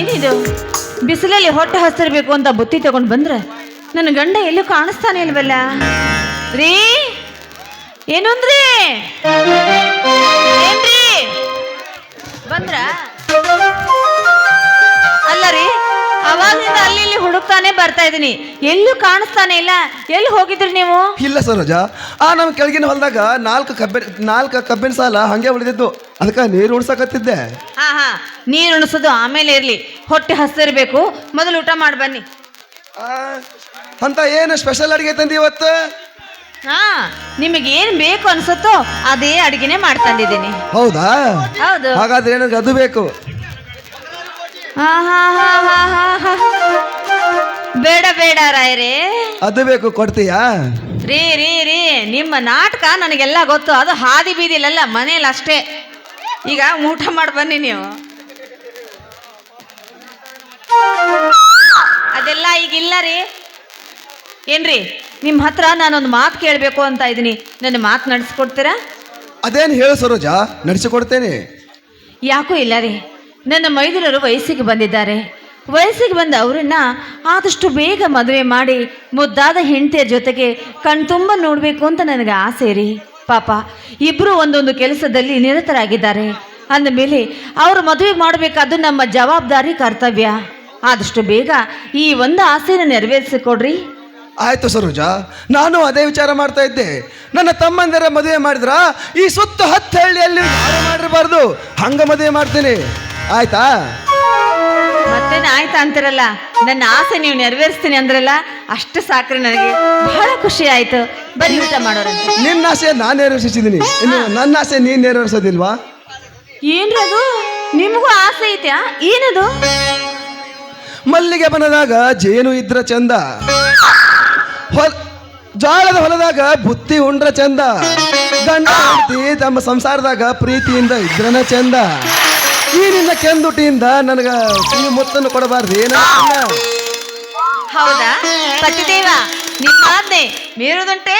ಏನಿದು ಬಿಸಿಲಲ್ಲಿ ಹೊಟ್ಟೆ ಹಸಿರ್ಬೇಕು ಅಂತ ಬುತ್ತಿ ತಗೊಂಡು ಬಂದ್ರೆ ನನ್ನ ಗಂಡ ಎಲ್ಲೂ ಕಾಣಿಸ್ತಾನೆ ಇಲ್ವಲ್ಲ ರೀ ಏನು ಅಂದ್ರಿ ಏನ್ರಿ ಬಂದ್ರ ಅಲ್ಲ ರೀ ಅವಾಗಿಂದ ಅಲ್ಲಿ ಇಲ್ಲಿ ಹುಡುಕ್ತಾನೆ ಬರ್ತಾ ಇದೀನಿ ಎಲ್ಲೂ ಕಾಣಿಸ್ತಾನೆ ಇಲ್ಲ ಎಲ್ಲಿ ಹೋಗಿದ್ರಿ ನೀವು ಇಲ್ಲ ಸರೋಜ ನಮ್ಮ ಕೆಳಗಿನ ಹೊಲದಾಗ ನಾಲ್ಕು ಕಬ್ಬಿನ ಸಾಲ ಹಂಗೆ ಉಳಿದಿದ್ದು ಅದಕ್ಕೆ ನೀರು ಉಡ್ಸಕತ್ತಿದ್ದೆ. ಹಾ ನೀರು ಉಣಿಸೋದು ಆಮೇಲೆ ಇರ್ಲಿ ಹೊಟ್ಟೆ ಹಸಿರ್ಬೇಕು ಮೊದಲು ಊಟ ಮಾಡಿ ಬನ್ನಿ. ಅಂತ ಏನು ಸ್ಪೆಷಲ್ ಅಡಿಗೆ ತಂದಿ ಇವತ್ತು? ಹಾ ನಿಮಗೆ ಏನ್ ಬೇಕು ಅನ್ಸುತ್ತೋ ಅದೇ ಅಡಿಗೆನೆ ಮಾಡ್ತಂದಿದ್ದೀನಿ. ಹೌದಾ? ಹೌದು. ಹಾಗಾದ್ರೆ ನನಗೆ ಅದು ಬೇಕು. ಬೇಡ ಬೇಡ ರಾಯರೇ, ಅದು ಬೇಕು, ಕೊಡ್ತೀಯಾ? ರೀ ರೀ ರೀ ನಿಮ್ಮ ನಾಟಕ ನನಗೆಲ್ಲ ಗೊತ್ತು, ಅದು ಹಾದಿ ಬೀದಿಲಲ್ಲ ಮನೇಲಿ ಅಷ್ಟೇ. ಈಗ ಊಟ ಮಾಡಿ ಬನ್ನಿ ನೀವು. ಅದೆಲ್ಲ ಈಗಿಲ್ಲ ರೀ. ಏನ್ರಿ ನಿಮ್ಮ ಹತ್ರ ನಾನೊಂದು ಮಾತು ಕೇಳಬೇಕು ಅಂತ ಇದ್ದೀನಿ, ನನ್ನ ಮಾತು ನಡೆಸ್ಕೊಡ್ತೀರಾ? ಅದೇನು ಹೇಳು ಸರೋಜ, ನಡೆಸಿಕೊಡ್ತೇನೆ. ಯಾಕೂ ಇಲ್ಲ ರೀ, ನನ್ನ ಮೈದುನರು ವಯಸ್ಸಿಗೆ ಬಂದಿದ್ದಾರೆ. ವಯಸ್ಸಿಗೆ ಬಂದ ಅವರನ್ನ ಆದಷ್ಟು ಬೇಗ ಮದುವೆ ಮಾಡಿ ಮುದ್ದಾದ ಹೆಂಡತಿಯ ಜೊತೆಗೆ ಕಣ್ತುಂಬ ನೋಡಬೇಕು ಅಂತ ನನಗೆ ಆಸೆ ರೀ. ಪಾಪ ಇಬ್ಬರು ಒಂದೊಂದು ಕೆಲಸದಲ್ಲಿ ನಿರತರಾಗಿದ್ದಾರೆ. ಅಂದಮೇಲೆ ಅವರು ಮದುವೆ ಮಾಡಬೇಕಾದ್ದು ನಮ್ಮ ಜವಾಬ್ದಾರಿ, ಕರ್ತವ್ಯ. ಆದಷ್ಟು ಬೇಗ ಈ ಒಂದು ಆಸೆನ ನೆರವೇರಿಸಿಕೊಡ್ರಿ. ಆಯ್ತು ಸರೋಜ, ನಾನು ಅದೇ ವಿಚಾರ ಮಾಡ್ತಾ ಇದ್ದೆ. ನನ್ನ ತಮ್ಮಂದಿರ ಮದುವೆ ಮಾಡಿದ್ರ ಈ ಸುತ್ತ 10 ಹಳ್ಳಿಯಲ್ಲಿ ಯಾರು ಮಾಡಿರಬಾರ್ದು, ಹಂಗ ಮದುವೆ ಮಾಡ್ತೀನಿ. ಆಯ್ತಾ? ಮತ್ತೇನು ಆಯ್ತಾ ಅಂತಿರಲ್ಲ, ನನ್ನ ಆಸೆ ನೀವು ನೆರವೇರಿಸ್ತೀನಿ ಅಂದ್ರಲ್ಲ, ಅಷ್ಟು ಸಾಕ್ರಿ. ನನಗೆ ಬಹಳ ಖುಷಿ ಆಯ್ತು. ಬರೀ ಊಟ ಮಾಡೋರಂತೆ. ನಿನ್ನ ಆಸೆ ನಾನು ನೆರವೇರಿಸಿದ್ದೀನಿ, ಇನ್ನು ನನ್ನ ಆಸೆ ನೀನು ನೆರವೇರಿಸೋದಿಲ್ವಾ? ಏನ್ರದು, ನಿಮಗೂ ಆಸೆ ಐತ್ಯಾ? ಏನದು? ಮಲ್ಲಿಗೆ ಬನದಾಗ ಜೇನು ಇದ್ರ ಚಂದ, ಜೋಳದ ಹೊಲದಾಗ ಬುತ್ತಿ ಉಂಡ್ರ ಚಂದ, ಗಂಡ ಹೆಂಡತಿ ತಮ್ಮ ಸಂಸಾರದಾಗ ಪ್ರೀತಿಯಿಂದ ಇದ್ರನ ಚಂದ. ಈ ನಿನ್ನ ಕೆಂದುಟಿಯಿಂದ ನನಗ ಈ ಮುತ್ತನ್ನು ಕೊಡಬಾರ್ದು ಏನ? ಹೌದಾ ಪತಿದೇವ, ನಿಮ್ಮ ಆಜ್ಞೆ ಮೀರುದುಂಟೆ?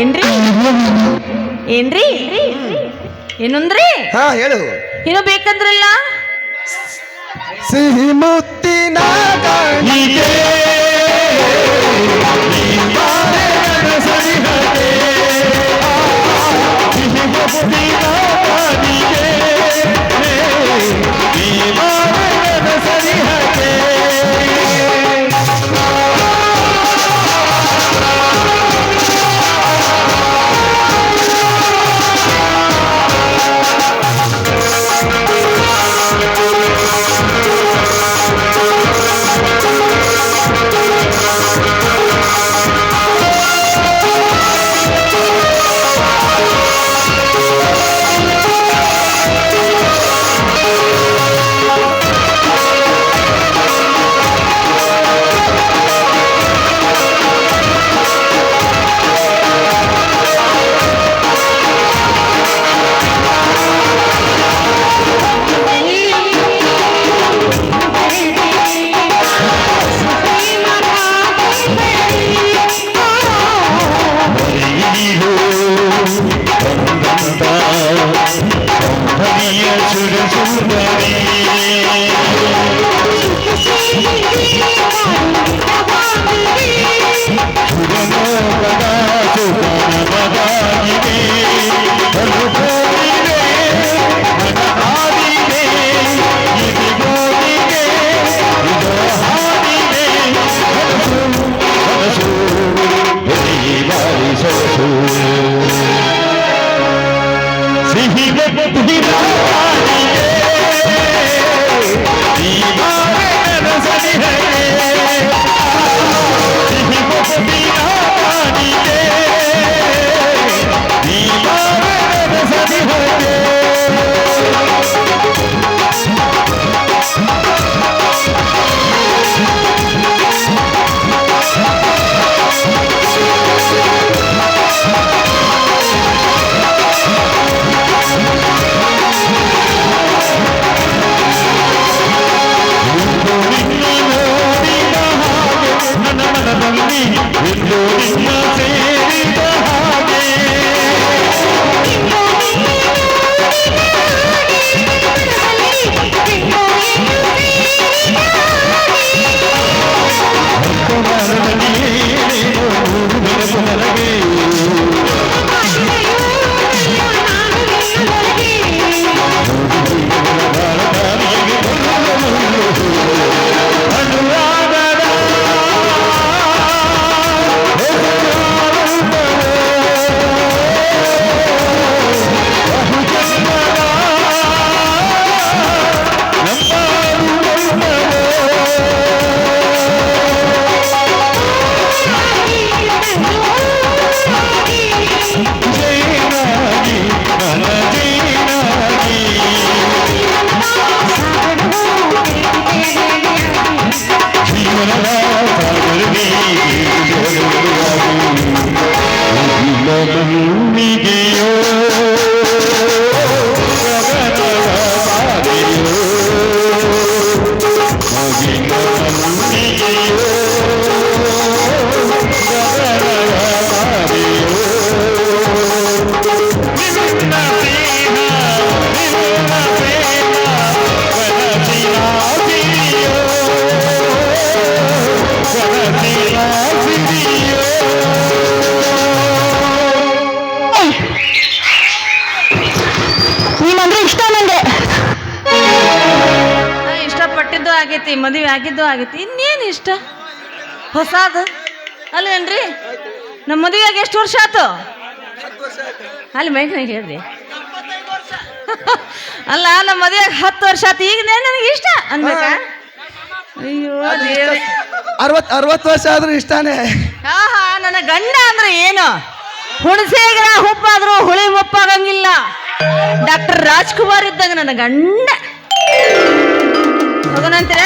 ಏನ್ರಿ ಏನ್ರಿ ಏನಂದ್ರಿ? ಹಾ ಹೇಳು. ಏನೋ ಬೇಕಂದ್ರಲ್ಲ? ಸಿಹಿ ಮುತ್ತಿನ ಕಾಣಿಕೆ ಆಗೈತಿ, ಮದುವೆ ಆಗಿದ್ದು ಆಗೈತಿ, ಇನ್ನೇನು ಇಷ್ಟ ಹೊಸಾದು ಅಲ್ಲೇನ್ರಿ? ನಮ್ಮ ಮದುವೆಯಾಗಿ ಎಷ್ಟು ವರ್ಷ ಆಯ್ತು? ಅಲ್ಲಿ ಮೈಕ್ನಾಗ ಹೇಳ್ರಿ. ಅಲ್ಲ, ನಮ್ಮ ಮದುವೆಯಾಗಿ 10 ವರ್ಷ ಆಯ್ತು, ಈಗ ನನಗೆ ಇಷ್ಟ ಅನ್ಬೇಕಾ? ಅಯ್ಯೋ 60 ವರ್ಷ ಆದ್ರೂ ಇಷ್ಟಾನೇ. ಹಾ ಹಾ, ನನ್ನ ಗಂಡ ಅಂದ್ರೆ ಏನು? ಹುಣಸೆಗಿರ ಉಪ್ಪಾದ್ರೂ ಹುಳಿ ಉಪ್ಪಾಗಂಗಿಲ್ಲ. ಡಾಕ್ಟರ್ ರಾಜ್ಕುಮಾರ್ ಇದ್ದಾಗ ನನ್ನ ಗಂಡ. ಹೋಗೋಣಂತೀರ?